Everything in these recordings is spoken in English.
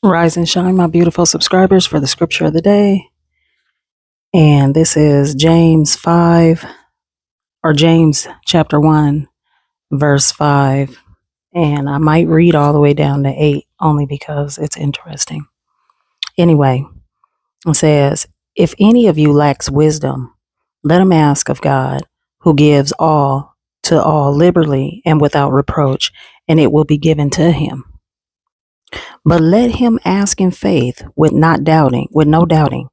Rise and shine, my beautiful subscribers, for the scripture of the day. And this is James 5, or James chapter 1, verse 5. And I might read all the way down to 8 only because it's interesting. Anyway, it says, "If any of you lacks wisdom, let him ask of God, who gives all to all liberally and without reproach, and it will be given to him. But let him ask in faith with no doubting.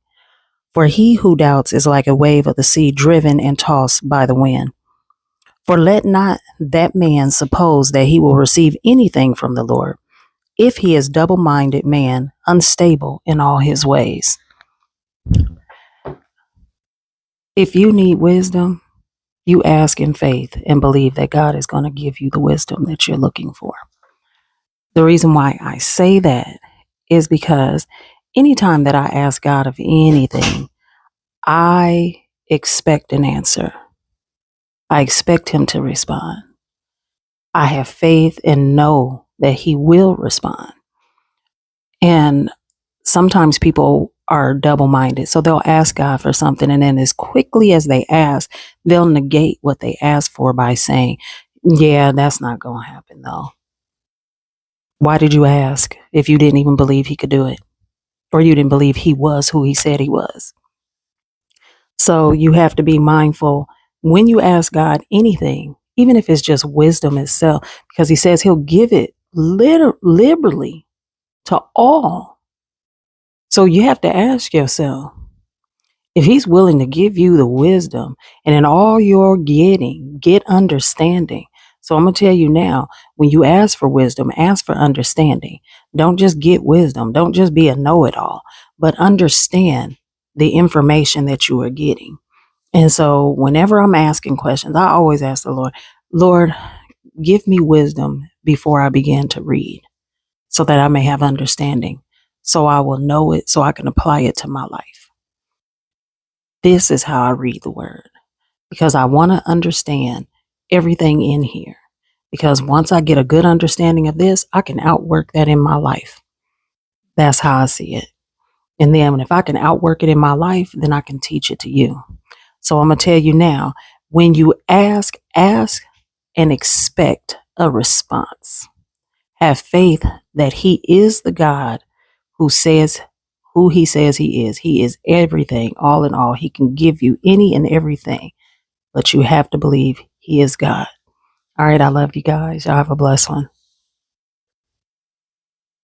For he who doubts is like a wave of the sea driven and tossed by the wind. For let not that man suppose that he will receive anything from the Lord, if he is double-minded man, unstable in all his ways." If you need wisdom, you ask in faith and believe that God is going to give you the wisdom that you're looking for. The reason why I say that is because anytime that I ask God of anything, I expect an answer. I expect him to respond. I have faith and know that he will respond. And sometimes people are double-minded. So they'll ask God for something, and then as quickly as they ask, they'll negate what they asked for by saying, yeah, that's not going to happen though. Why did you ask if you didn't even believe he could do it? Or you didn't believe he was who he said he was? So you have to be mindful when you ask God anything, even if it's just wisdom itself, because he says he'll give it liberally to all. So you have to ask yourself, if he's willing to give you the wisdom, and in all you're getting, get understanding. So I'm going to tell you now, when you ask for wisdom, ask for understanding. Don't just get wisdom. Don't just be a know-it-all, but understand the information that you are getting. And so whenever I'm asking questions, I always ask the Lord, Lord, give me wisdom before I begin to read, so that I may have understanding, so I will know it, so I can apply it to my life. This is how I read the word, because I want to understand everything in here. Because once I get a good understanding of this, I can outwork that in my life. That's how I see it. And then if I can outwork it in my life, then I can teach it to you. So I'm going to tell you now, when you ask and expect a response. Have faith that he is the God who says who he says he is. He is everything, all in all. He can give you any and everything, but you have to believe he is God. All right, I love you guys. Y'all have a blessed one.